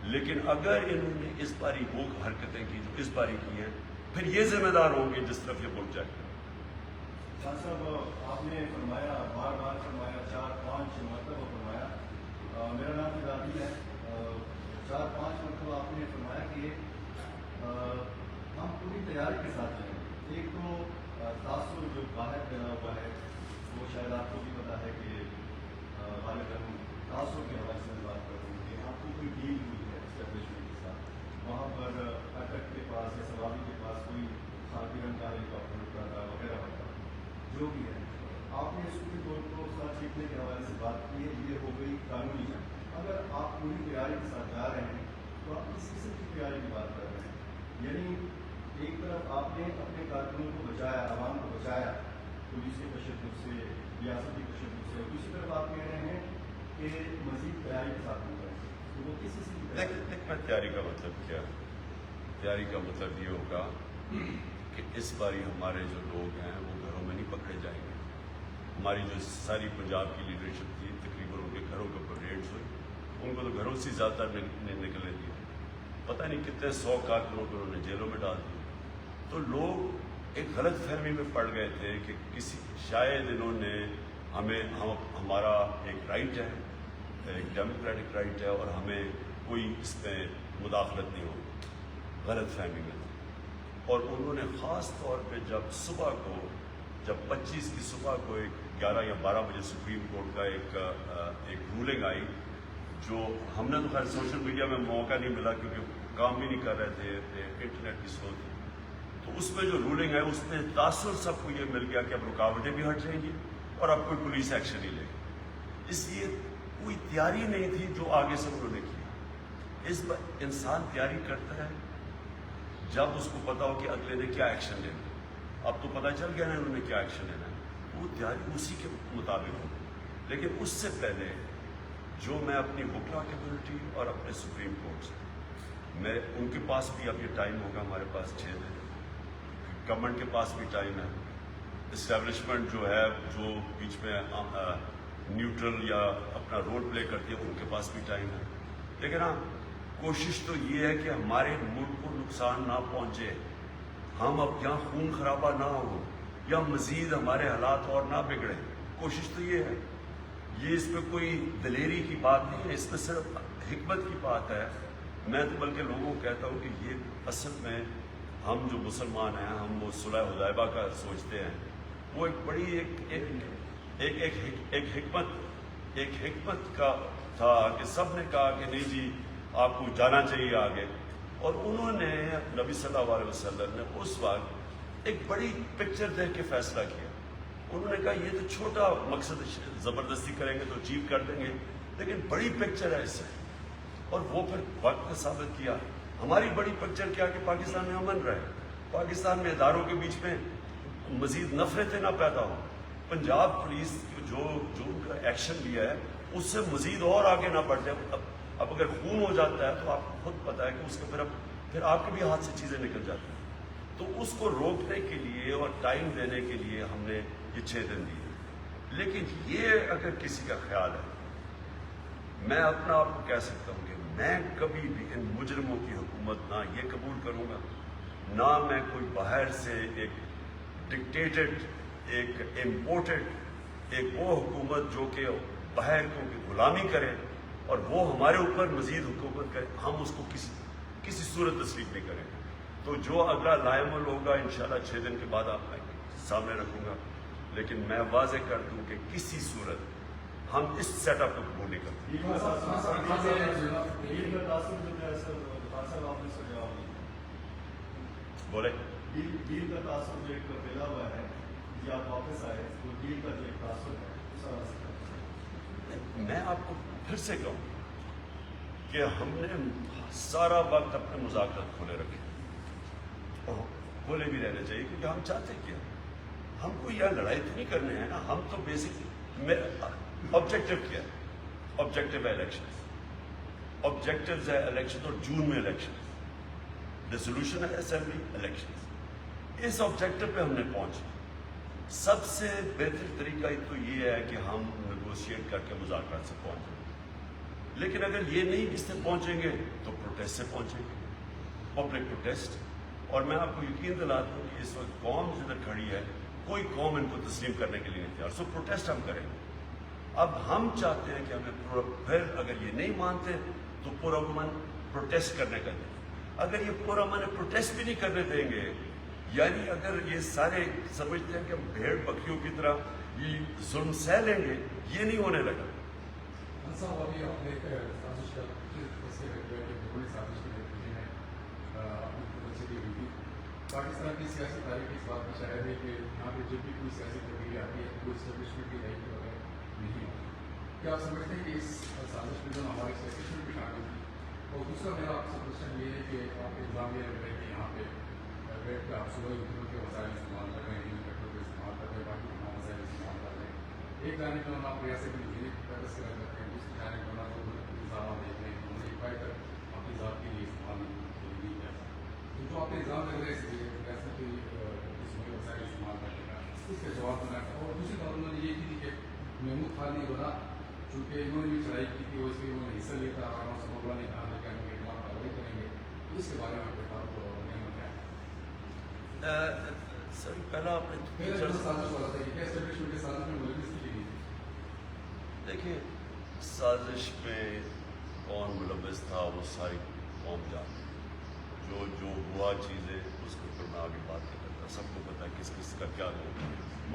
لیکن اگر انہوں نے اس باری وہ حرکتیں کی جو اس باری کی ہیں, پھر یہ ذمہ دار ہوں گے جس طرف یہ ملک جائے. خان صاحب آپ نے فرمایا, بار بار فرمایا, 4-5 مرتبہ فرمایا, میرا نام فدادی ہے, 4-5 مرتبہ آپ نے فرمایا کہ ہم پوری تیاری کے ساتھ جائیں. ایک تو تاثر جو باہر پھیلا ہوا ہے وہ شاید آپ کو بھی پتا ہے کہ غالباً تاثر کے حوالے سے بات کر رہا ہوں کہ آپ کو کوئی ڈیل ہوئی ہے اسٹیبلشمنٹ کے ساتھ, وہاں پر اٹک کے پاس یا سوابی کے پاس کوئی خاکی رنگ کا ہیلیکاپٹر اٹھا تھا وغیرہ وغیرہ جو بھی ہے. آپ نے سپریم کورٹ کو ساتھ سیکھنے کے حوالے سے بات کی ہے, یہ ہو گئی قانونی جنگ. اگر آپ پوری تیاری کے ساتھ جا رہے ہیں تو آپ کس قسم کی تیاری کی بات کر رہے ہیں؟ یعنی ایک طرف آپ نے اپنے کارکنوں کو بچایا, عوام کو بچایا پولیس کے تشدد سے, ریاستی تشدد سے, اور دوسری طرف آپ کہہ رہے ہیں کہ مزید تیاری کے ساتھ ہو رہے ہیں. تو وہ کس قسم کی دیکھ تیاری کا مطلب کیا؟ تیاری کا مطلب یہ ہوگا کہ اس باری ہمارے جو لوگ ہیں وہ گھروں میں نہیں پکڑے جائیں گے. ہماری جو ساری پنجاب کی لیڈرشپ تھی, تقریباً ان کے گھروں کے اوپر ریڈز ہوئی, ان کو تو گھروں سے زیادہ نکلنے دیا. پتہ نہیں کتنے 100 کارکنوں کو انہوں نے جیلوں میں ڈال دیا. تو لوگ ایک غلط فہمی میں پڑ گئے تھے کہ کسی شاید انہوں نے ہمارا ایک رائٹ ہے, ایک ڈیموکریٹک رائٹ ہے, اور ہمیں کوئی اس میں مداخلت نہیں ہوگی. غلط فہمی میں. اور انہوں نے خاص طور پہ جب 25 کی صبح کو ایک 11 یا 12 بجے سپریم کورٹ کا ایک رولنگ آئی, جو ہم نے تو خیر سوشل میڈیا میں موقع نہیں ملا کیونکہ کام بھی نہیں کر رہے تھے, انٹرنیٹ کی سلو تھی. تو اس میں جو رولنگ ہے اس میں تاثر سب کو یہ مل گیا کہ اب رکاوٹیں بھی ہٹ جائیں گی اور اب کوئی پولیس ایکشن نہیں لے گی. اس لیے کوئی تیاری نہیں تھی جو آگے سے انہوں نے کیا. اس پر انسان تیاری کرتا ہے جب اس کو پتا ہو کہ اگلے نے کیا ایکشن لینا. اب تو پتہ چل گیا نا انہوں نے کیا ایکشن لینا ہے, وہ تیاری اسی کے مطابق ہو. لیکن اس سے پہلے جو میں اپنی وکلا کمیونٹی اور اپنے سپریم کورٹ سے, میں ان کے پاس بھی اب یہ ٹائم ہوگا, ہمارے پاس 6 دن, گورنمنٹ کے پاس بھی ٹائم ہے, اسٹیبلشمنٹ جو ہے جو بیچ میں نیوٹرل یا اپنا رول پلے کرتی ہے ان کے پاس بھی ٹائم ہے. لیکن ہاں کوشش تو یہ ہے کہ ہمارے ملک کو نقصان نہ پہنچے, ہم اب یہاں خون خرابہ نہ ہو یا مزید ہمارے حالات اور نہ بگڑے. کوشش تو یہ ہے, یہ اس پہ کوئی دلیری کی بات نہیں ہے, اس میں صرف حکمت کی بات ہے. میں تو بلکہ لوگوں کو کہتا ہوں کہ یہ اصل میں ہم جو مسلمان ہیں, ہم وہ صلح حدیبیہ کا سوچتے ہیں, وہ ایک بڑی ایک حکمت کا تھا کہ سب نے کہا کہ نہیں جی آپ کو جانا چاہیے آگے, اور انہوں نے نبی صلی اللہ علیہ وسلم نے اس وقت ایک بڑی پکچر دیکھ کے فیصلہ کیا. انہوں نے کہا یہ تو چھوٹا مقصد زبردستی کریں گے تو اچیو کر دیں گے، لیکن بڑی پکچر ہے اس سے. اور وہ پھر وقت نے ثابت کیا. ہماری بڑی پکچر کیا کہ پاکستان میں امن رہے، پاکستان میں اداروں کے بیچ میں مزید نفرتیں نہ پیدا ہوں. پنجاب پولیس جو ان کا ایکشن لیا ہے اس سے مزید اور آگے نہ بڑھ جائے. اب اگر خون ہو جاتا ہے تو آپ کو خود پتا ہے کہ اس کے پھر آپ کے بھی ہاتھ سے چیزیں نکل جاتی ہیں. تو اس کو روکنے کے لیے اور ٹائم دینے کے لیے ہم نے یہ 6 دن دیے. لیکن یہ اگر کسی کا خیال ہے، میں اپنا آپ کو کہہ سکتا ہوں کہ میں کبھی بھی ان مجرموں کی حکومت نہ یہ قبول کروں گا، نہ میں کوئی باہر سے ایک ڈکٹیٹڈ، ایک امپورٹڈ، ایک وہ حکومت جو کہ باہر کو غلامی کرے اور وہ ہمارے اوپر مزید حکومت کرے، ہم اس کو کسی صورت تسلیم نہیں کریں گے. تو جو اگلا لائمل ہوگا انشاءاللہ 6 دن کے بعد آپ میں سامنے رکھوں گا. لیکن میں واضح کر دوں کہ کسی صورت ہم اس سیٹ اپ کو قبول نہیں کرتے. بولے ڈیل کا تاثر جو ایک پھیلا ہوا ہے، جی آپ واپس آئے تو ڈیل کا جو ایک تاثر ہے اس حوالے سے میں آپ کو پھر سے کہوں کہ ہم نے سارا وقت اپنے مذاکرات کھولے رکھے اور کھولے بھی رہنے چاہیے، کیونکہ ہم چاہتے کیا، ہم کو یہ لڑائی تو نہیں کرنے ہیں نا. ہم تو بیسک آبجیکٹو کیا ہے، آبجیکٹو ہے الیکشن، آبجیکٹوز ہے الیکشن اور جون میں الیکشن، ریزولوشن ہے اسمبلی الیکشن. اس آبجیکٹو پہ ہم نے پہنچا. سب سے بہتر طریقہ تو یہ ہے کہ ہم نیگوشیٹ کر کے مذاکرات سے پہنچ جائیں. لیکن اگر یہ نہیں اس سے پہنچیں گے تو پروٹیسٹ سے پہنچیں گے، پبلک پروٹیسٹ. اور میں آپ کو یقین دلاتا ہوں کہ اس وقت قوم جدھر کھڑی ہے کوئی قوم ان کو تسلیم کرنے کے لیے نہیں تیار. سو پروٹیسٹ ہم کریں گے. اب ہم چاہتے ہیں کہ ہمیں پھر اگر یہ نہیں مانتے تو پرامن پروٹیسٹ کرنے کا دیں. اگر یہ پرامن پروٹیسٹ بھی نہیں کرنے دیں گے، یعنی اگر یہ سارے سمجھتے ہیں کہ ہم بھیڑ بکریوں کی طرح یہ ظلم سہ لیں گے، یہ نہیں ہونے لگا. پاکستان کی سیاسی تاریخ اس بات کا شاہد ہے کہ یہاں پہ جب بھی کوئی سیاسی تبدیلی آتی ہے کوئی اسٹیبلشمنٹ کی دہائی وغیرہ نہیں ہوتی. کیا آپ سمجھتے ہیں کہ اس سازش میں جو ہماری اسٹیبلشمنٹ بھی شامل تھی؟ اور دوسرا میرا آپ سے کوشچن یہ ہے کہ آپ الزام یہ لگ رہے ہیں کہ یہاں پہ بیٹھ کے آپ صبح حکومت کے وسائل استعمال کر رہے ہیں، پیٹرول کا استعمال کر رہے ہیں، باقی تمام وسائل استعمال کر رہے ہیں. ایک جانب میں آپ ریاست میں تذکرہ کرتے ہیں، دوسری جانب میں آپ الزامات دیکھ رہے ہیں انہوں نے ایک پائی کر اپنی ذات کے لیے استعمال نہیں کیا. تو جو آپ نے الزام لگ رہے ہیں ریاست کے وسائل استعمال کرنے کا، اس کا جواب دینا تھا. اور دوسری بات انہوں نے یہ کی کہ محمود خان نے بولا چونکہ انہوں نے بھی چڑھائی کی تھی اور اس میں انہوں نے حصہ لیا تھا، اور سمبھوا نے کہا کہ ہم یہ بات کاروائی کریں گے. اس کے بارے میں آپ کے پاس نہیں ہوتا ہے. سر پہلا آپ نے دیکھیے سازش میں کون ملوث تھا وہ ساری قوم جانتی. جو ہوا چیزیں اس کے اوپر میں آگے بات نہیں کرتا. سب کو پتا ہے کس کس کا کیا رول ہے،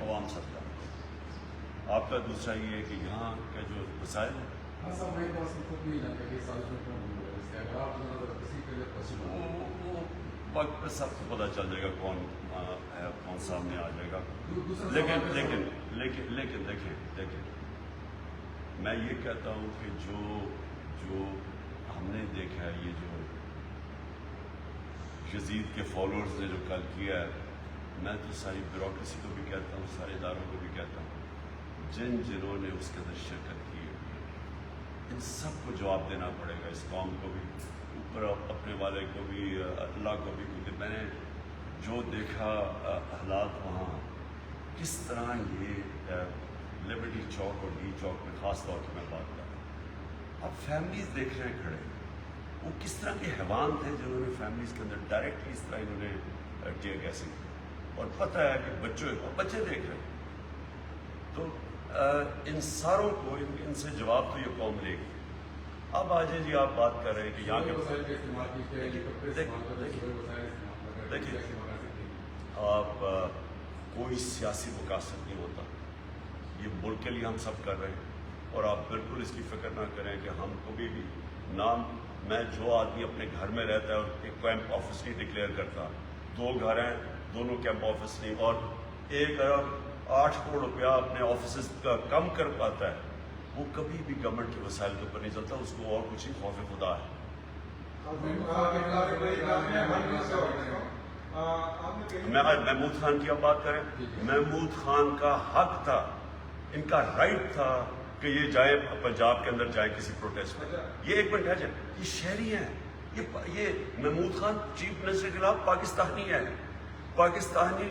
عوام سب جانتے. آپ کا دوسرا یہ ہے کہ یہاں کا جو وسائل ہے وہ وقت پہ سب کو پتہ چل جائے گا کون ہے، کون سامنے آ جائے گا. لیکن دیکھیں میں یہ کہتا ہوں کہ جو ہم نے دیکھا ہے، یہ جو یزید کے فالوورز نے جو کل کیا ہے، میں تو ساری بیوروکریسی کو بھی کہتا ہوں، سارے اداروں کو بھی کہتا ہوں، جنہوں نے اس کے اندر شرکت کی ہے ان سب کو جواب دینا پڑے گا. اس قوم کو بھی، اوپر اپنے والے کو بھی، اللہ کو بھی. کیونکہ میں نے جو دیکھا حالات وہاں، کس طرح یہ لبرٹی چوک اور ڈی چوک میں خاص طور پہ میں بات کر رہا ہوں، اب فیملیز دیکھ رہے ہیں کھڑے، وہ کس طرح کے حیوان تھے جنہوں نے فیملیز کے اندر ڈائریکٹلی اس طرح انہوں نے ٹیئر گیسنگ کی. اور پتہ ہے کہ بچے دیکھ رہے ہیں. تو ان ساروں کو ان سے جواب تو یہ قوم لے گی. اب آ جائے جی آپ بات کر رہے ہیں کہ یہاں دیکھیے آپ کوئی سیاسی مقاصد نہیں ہوتا، یہ ملک کے لیے ہم سب کر رہے ہیں. اور آپ بالکل اس کی فکر نہ کریں کہ ہم کبھی بھی نام میں جو آدمی اپنے گھر میں رہتا ہے اور ایک کیمپ آفس نہیں ڈکلیئر کرتا، 2 گھر ہیں دونوں کیمپ آفس نہیں، اور 1 ارب 8 کروڑ روپیہ اپنے آفیسز کا کم کر پاتا ہے، وہ کبھی بھی گورنمنٹ کے وسائل کے اوپر نہیں چلتا، اس کو اور کچھ ہی خوف خدا ہے۔ محمود خان کی اب بات کریں، محمود خان کا حق تھا، ان کا رائٹ تھا کہ یہ جائیں پنجاب کے اندر جائیں کسی پروٹیسٹ میں۔ یہ ایک منٹ ہے جائیں، یہ شہری ہیں، یہ محمود خان چیف منسٹر کے خلاف پاکستانی ہے، پاکستانی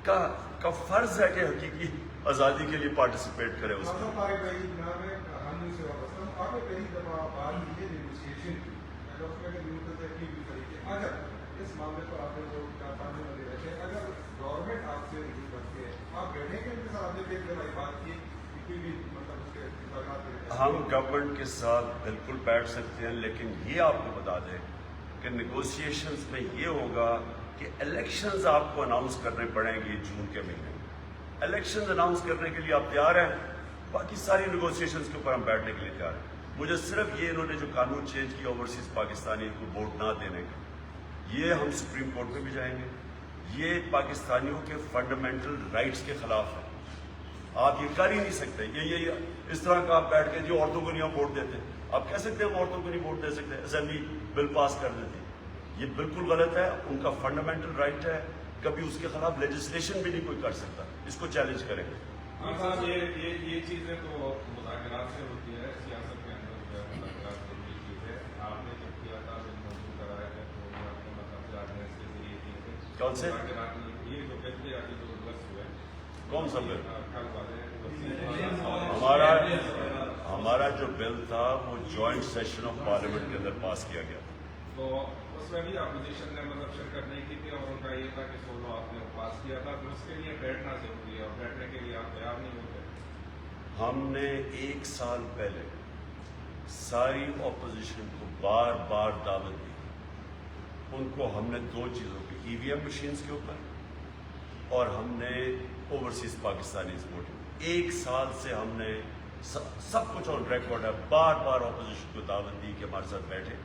کا فرض ہے کہ حقیقی آزادی کے لیے پارٹیسپیٹ کرے اس میں۔ اس معاملے پر آپ نے جو اگر گورنمنٹ آپ سے رجوع کرتی ہے، آپ بیٹھیں گے ان کے ساتھ؟ آپ نے بات کی کوئی بھی مطلب اس کے انتظامات؟ ہم گورنمنٹ کے ساتھ بالکل بیٹھ سکتے ہیں، لیکن یہ آپ کو بتا دیں کہ نیگوسیشنز میں یہ ہوگا کہ الیکشنز آپ کو اناؤنس کرنے پڑیں گے جون کے مہینے میں۔ الیکشنز اناؤنس کرنے کے لیے آپ تیار ہیں؟ باقی ساری نیگوسیشنز کے اوپر ہم بیٹھنے کے لیے تیار ہیں۔ مجھے صرف یہ انہوں نے جو قانون چینج کیا اوورسیز پاکستانی کو ووٹ نہ دینے کا، یہ ہم سپریم کورٹ میں بھی جائیں گے، یہ پاکستانیوں کے فنڈامنٹل رائٹس کے خلاف ہے، آپ یہ کر ہی نہیں سکتے۔ یہ اس طرح کا آپ بیٹھ کے جو عورتوں کو نہیں ہم ووٹ دیتے، آپ کہہ سکتے ہیں ہم عورتوں کو نہیں ووٹ دے سکتے، اسمبلی بل پاس کر دیتی، یہ بالکل غلط ہے، ان کا فنڈامنٹل رائٹ ہے، کبھی اس کے خلاف لیجسلیشن بھی نہیں کوئی کر سکتا، اس کو چیلنج کریں گے۔ یہ چیزیں تو مذاکرات سے ہوتی ہے، سیاست کے اندر جو ہے مذاکرات کی چیز ہے۔ آپ نے جب کیا تھا بل منظور کرایا ہے تو آپ کے مطلب سے آپ نے اس کے ذریعے کیے تھے کون سے؟ مذاکرات میں یہ جو پہلے آگے جو بس ہوئے کون سا بل؟ کل والے ہمارا جو بل تھا وہ جوائنٹ سیشن آف پارلیمنٹ کے اندر پاس کیا گیا، تو اس میں بھی اپوزیشن نے مطلب شرکت نہیں کی تھی، اور ان کا یہ تھا کہ سولو آپ نے پاس کیا تھا، تو اس کے لیے بیٹھنا ضروری ہے، اور بیٹھنے کے لیے آپ تیار نہیں ہوتے۔ ہم نے 1 سال پہلے ساری اپوزیشن کو بار بار دعوت دی، ان کو ہم نے 2 چیزوں کی، ای وی ایم مشینز کے اوپر اور ہم نے اوورسیز پاکستانی ووٹنگ، 1 سال سے ہم نے سب کچھ آن ریکارڈ ہے، بار بار اپوزیشن کو دعوت دی کہ ہمارے ساتھ بیٹھے،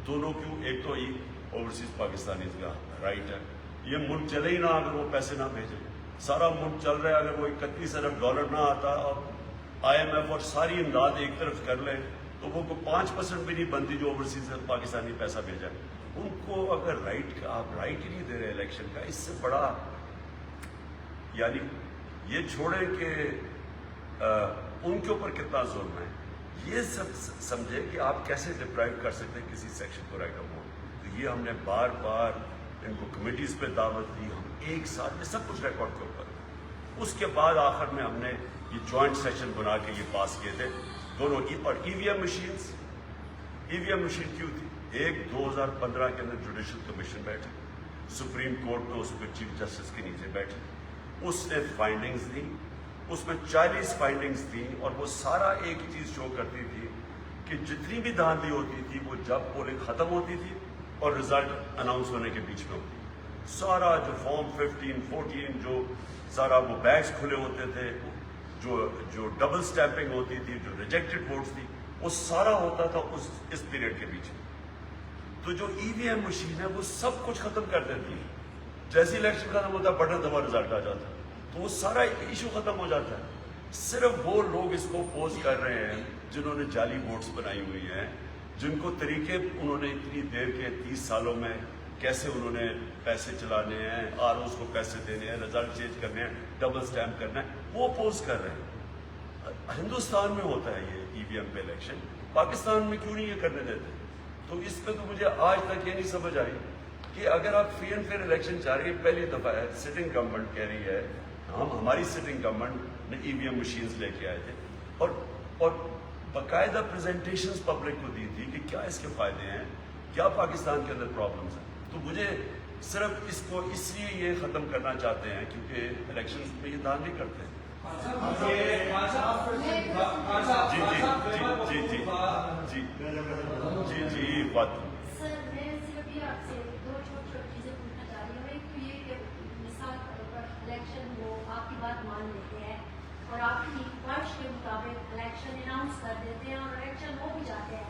دونوں کیوں، ایک تو اوورسیز پاکستانی کا رائٹ ہے، یہ ملک چلے ہی نہ اگر وہ پیسے نہ بھیجیں، سارا ملک چل رہا ہے، اگر وہ 31 ارب ڈالر نہ آتا اور آئی ایم ایف اور ساری امداد ایک طرف کر لیں تو وہ 5% بھی نہیں بنتی جو اوورسیز پاکستانی پیسہ بھیجا ہے، ان کو اگر رائٹ آپ رائٹ ہی نہیں دے رہے الیکشن کا، اس سے بڑا یعنی یہ چھوڑیں کہ ان کے اوپر کتنا ظلم ہے، یہ سب سمجھے کہ آپ کیسے ڈپرائیو کر سکتے ہیں کسی سیکشن کو رائٹ آف ووٹ۔ تو یہ ہم نے بار بار ان کو کمیٹیز پہ دعوت دی، ہم 1 سال میں سب کچھ ریکارڈ کے اوپر، اس کے بعد آخر میں ہم نے یہ جوائنٹ سیشن بنا کے یہ پاس کیے تھے دونوں کی۔ اور ای وی ایم مشینز، ای وی ایم مشین کیوں تھی؟ 2015 کے اندر جوڈیشل کمیشن بیٹھے، سپریم کورٹ میں اس پہ چیف جسٹس کے نیچے بیٹھے، اس نے فائنڈنگز دی، اس میں 40 فائنڈنگز تھیں، اور وہ سارا ایک ہی چیز شو کرتی تھی کہ جتنی بھی دھاندلی ہوتی تھی وہ جب پولنگ ختم ہوتی تھی اور رزلٹ اناؤنس ہونے کے بیچ میں ہوتی تھی، سارا جو فارم 15 14 جو سارا وہ بیگز کھلے ہوتے تھے، جو ڈبل سٹیمپنگ ہوتی تھی، جو ریجیکٹڈ ووٹس تھی، وہ سارا ہوتا تھا اس پیریڈ کے بیچ میں۔ تو جو ای وی ایم مشین ہے وہ سب کچھ ختم کر دیتی ہے، جیسے الیکشن ختم ہوتا ہے بٹن دبا رزلٹ آ جاتا ہے، تو وہ سارا ایشو ختم ہو جاتا ہے۔ صرف وہ لوگ اس کو اپوز کر رہے ہیں جنہوں نے جعلی ووٹس بنائی ہوئی ہیں، جن کو طریقے انہوں نے اتنی دیر کے 30 سالوں میں کیسے انہوں نے پیسے چلانے ہیں، آر اوز کو پیسے دینے ہیں، رزلٹ چینج کرنے ہیں، ڈبل سٹیمپ کرنا ہے، وہ اپوز کر رہے ہیں۔ ہندوستان میں ہوتا ہے یہ ای وی ایم پہ الیکشن، پاکستان میں کیوں نہیں یہ کرنے دیتے؟ تو اس پہ تو مجھے آج تک یہ نہیں سمجھ آئی کہ اگر آپ فری اینڈ فیئر الیکشن چاہ رہی ہیں، پہلی دفعہ ہے سٹنگ گورنمنٹ کہہ رہی ہے، ہماری سٹنگ گورنمنٹ نے ای وی ایم مشینز لے کے آئے تھے، اور باقاعدہ پریزنٹیشنز پبلک کو دی تھی کہ کیا اس کے فائدے ہیں، کیا پاکستان کے اندر پرابلمس ہیں۔ تو مجھے صرف اس کو اس لیے یہ ختم کرنا چاہتے ہیں کیونکہ الیکشنز میں یہ دھاندلی کرتے ہیں۔ جی بات سر، میں صرف یہ آپ سے 2 چھوٹی چیزیں پوچھنا چاہ رہی ہوں۔ ایک تو یہ کہ مثال کے طور پر الیکشن وہ آپ کی بات مان لیتے ہیں اور آپ کی خواہش کے مطابق الیکشن اناؤنس کر دیتے ہیں اور الیکشن ہو بھی جاتے ہیں،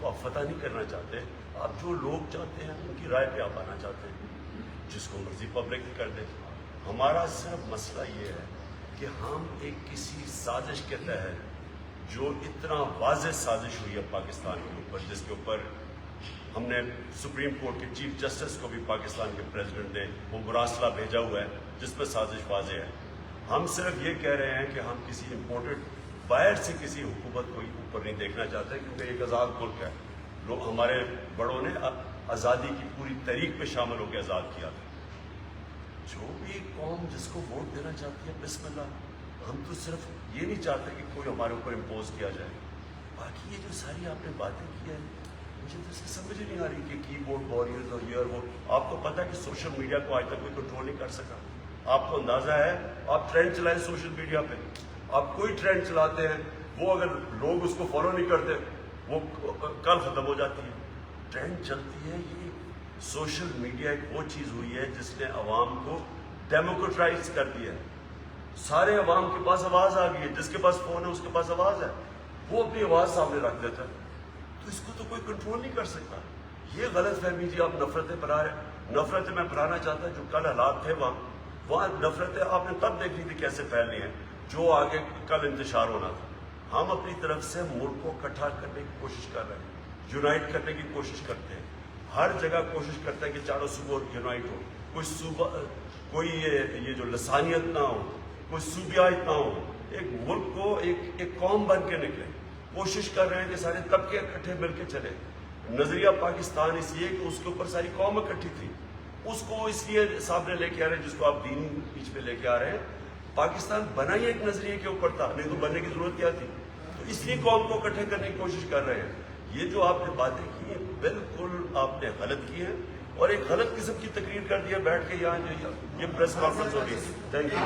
تو آپ فتح نہیں کرنا چاہتے. آپ جو لوگ چاہتے ہیں ان کی رائے پہ آپ آنا چاہتے ہیں, جس کو مرضی پبلک کر دیں. ہمارا صرف مسئلہ یہ ہے کہ ہم ایک کسی سازش کے تحت, جو اتنا واضح سازش ہوئی ہے پاکستان کے اوپر, جس کے اوپر ہم نے سپریم کورٹ کے چیف جسٹس کو بھی پاکستان کے پریزیڈنٹ نے وہ مراسلہ بھیجا ہوا ہے جس پہ سازش واضح ہے. ہم صرف یہ کہہ رہے ہیں کہ ہم کسی امپورٹڈ باہر سے کسی حکومت کو اوپر نہیں دیکھنا چاہتے, کیونکہ ایک آزاد ملک ہے. لوگ ہمارے بڑوں نے آزادی کی پوری تحریک پہ شامل ہو کے آزاد کیا تھا. جو بھی قوم جس کو ووٹ دینا چاہتی ہے بسم اللہ. ہم تو صرف یہ نہیں چاہتے کہ کوئی ہمارے اوپر امپوز کیا جائے. باقی یہ جو ساری آپ نے باتیں کی ہیں, مجھے تو اسے سمجھ نہیں آ رہی کہ کی بورڈ وارئرز اور یہ اور وہ. آپ کو پتہ ہے کہ سوشل میڈیا کو آج تک کوئی کنٹرول نہیں کر سکا. آپ کو اندازہ ہے, آپ ٹرینڈ چلائیں سوشل میڈیا پہ, آپ کوئی ٹرینڈ چلاتے ہیں, وہ اگر لوگ اس کو فالو نہیں کرتے وہ کل ختم ہو جاتی ہے. ٹرینڈ چلتی ہے. یہ سوشل میڈیا ایک وہ چیز ہوئی ہے جس نے عوام کو ڈیموکریٹائز کر دیا ہے. سارے عوام کے پاس آواز آ گئی ہے. جس کے پاس فون ہے اس کے پاس آواز ہے, وہ اپنی آواز سامنے رکھ دیتا ہے. تو اس کو تو کوئی کنٹرول نہیں کر سکتا. یہ غلط فہمی جی آپ نفرتیں پھیلا رہے ہیں. نفرتیں میں پھیلانا چاہتا جو کل حالات تھے وہاں نفرتیں آپ نے تب دیکھ لی تھی کیسے پھیلنی ہے, جو آگے کل انتشار ہونا تھا. ہم اپنی طرف سے ملک کو اکٹھا کرنے کی کوشش کر رہے ہیں, یونائٹ کرنے کی کوشش کرتے ہیں. ہر جگہ کوشش کرتے ہیں کہ چاروں صوبوں یونائٹ ہو. کوئی صوبہ, کوئی یہ جو لسانیت نہ ہو, کوئی صوبیات نہ ہو. ایک ملک کو ایک قوم بن کے نکلے. کوشش کر رہے ہیں کہ سارے طبقے اکٹھے مل کے چلے. نظریہ پاکستان اس لیے کہ اس کے اوپر ساری قوم اکٹھی تھی. اس کو اس لیے سامنے لے کے آ رہے ہیں, جس کو آپ دین بیچ میں لے کے آ رہے ہیں. پاکستان بنا ہی ایک نظریے کے اوپر تھا, نہیں تو بننے کی ضرورت کیا تھی. تو اس لیے قوم کو اکٹھے کرنے کی کوشش کر رہے ہیں. یہ جو آپ نے باتیں کی ہیں بالکل آپ نے غلط کی ہیں, اور ایک غلط قسم کی تقریر کر دیا بیٹھ کے یہاں. یہ پریس کانفرنس ہو گئی. Thank you.